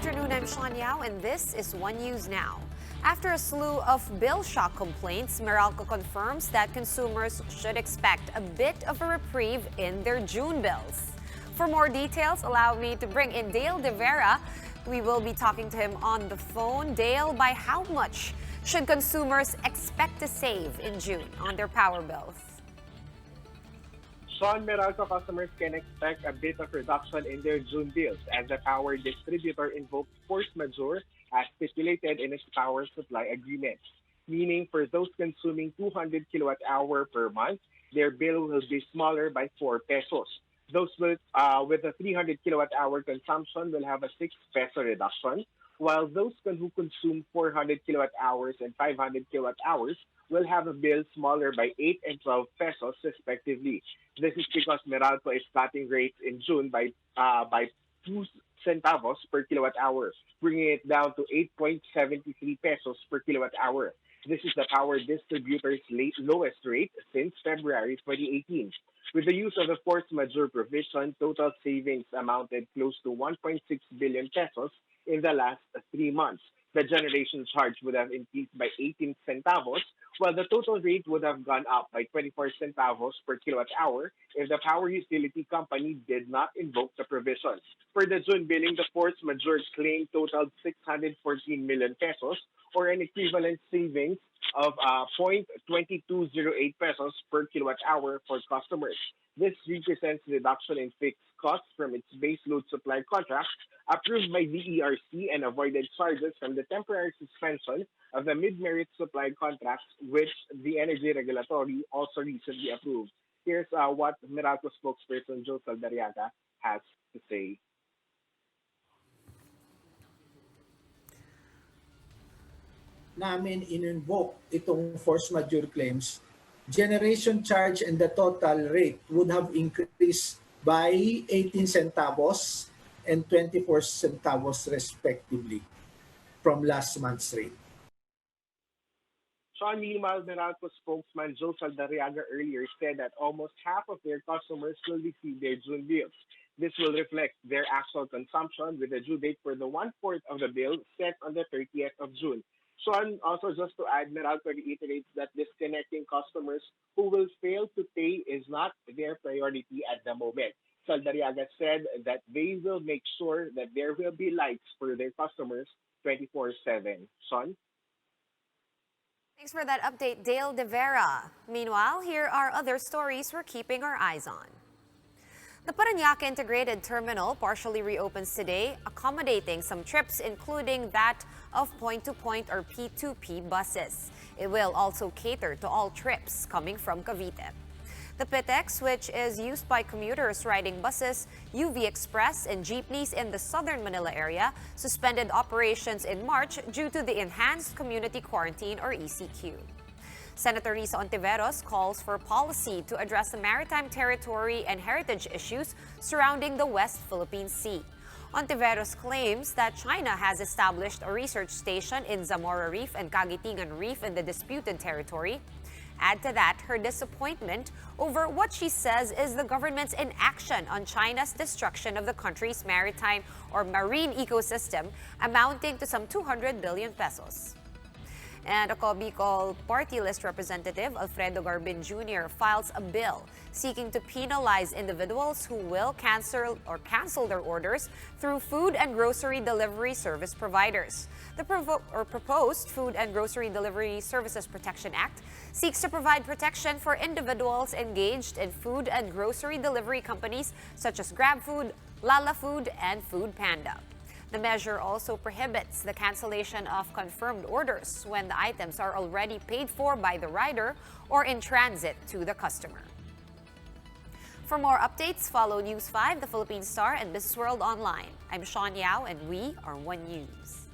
afternoon, I'm Sean Yao, and this is One News Now. After a slew of bill shock complaints, Meralco confirms that consumers should expect a bit of a reprieve in their June bills. For more details, allow me to bring in Dale De Vera. We will be talking to him on the phone. Dale, by how much should consumers expect to save in June on their power bills? Sean, Meralco customers can expect a bit of reduction in their June bills as the power distributor invoked force majeure as stipulated in its power supply agreement. Meaning for those consuming 200 kilowatt-hour per month, their bill will be smaller by 4 pesos. Those with a 300 kilowatt-hour consumption will have a 6 peso reduction, while those who consume 400 kilowatt-hours and 500 kilowatt-hours will have a bill smaller by 8 and 12 pesos respectively. This is because Meralco is cutting rates in June by 2 centavos per kilowatt-hour, bringing it down to 8.73 pesos per kilowatt-hour. This is the power distributor's lowest rate since February 2018. With the use of the force majeure provision, total savings amounted close to 1.6 billion pesos in the last 3 months. The generation charge would have increased by 18 centavos, while the total rate would have gone up by 24 centavos per kilowatt-hour if the power utility company did not invoke the provisions. For the June billing, the force majeure claim totaled 614 million pesos, or an equivalent savings of 0.2208 pesos per kilowatt-hour for customers. This represents reduction in fixed costs from its baseload supply contract approved by the ERC and avoided charges from the temporary suspension of the mid-merit supply contracts, which the Energy Regulatory also recently approved. Here's what Meralco spokesperson Joe Saldarriaga has to say. Namin in-invoke itong force majeure claims, generation charge and the total rate would have increased by 18 centavos and 24 centavos respectively from last month's rate. Sean, meanwhile, Meralco spokesman Joe Saldarriaga earlier said that almost half of their customers will receive their June bills. This will reflect their actual consumption with a due date for the 1/4 of the bill set on the 30th of June. Sean, also just to add, Meralco reiterates that disconnecting customers who will fail to pay is not their priority at the moment. Saldarriaga said that they will make sure that there will be lights for their customers 24/7. Sean? Thanks for that update, Dale De Vera. Meanwhile, here are other stories we're keeping our eyes on. The Parañaque Integrated Terminal partially reopens today, accommodating some trips, including that of point-to-point or P2P buses. It will also cater to all trips coming from Cavite. The PITX, which is used by commuters riding buses, UV Express, and jeepneys in the southern Manila area, suspended operations in March due to the enhanced community quarantine or ECQ. Senator Risa Hontiveros calls for policy to address the maritime territory and heritage issues surrounding the West Philippine Sea. Hontiveros claims that China has established a research station in Zamora Reef and Cagitingan Reef in the disputed territory. Add to that her disappointment over what she says is the government's inaction on China's destruction of the country's maritime or marine ecosystem, amounting to some 200 billion pesos. And a Bicol party list representative, Alfredo Garbin Jr., files a bill seeking to penalize individuals who will cancel their orders through food and grocery delivery service providers. The proposed Food and Grocery Delivery Services Protection Act seeks to provide protection for individuals engaged in food and grocery delivery companies such as GrabFood, Lala Food, and Food Panda. The measure also prohibits the cancellation of confirmed orders when the items are already paid for by the rider or in transit to the customer. For more updates, follow News 5, The Philippine Star, and Business World Online. I'm Sean Yao, and we are One News.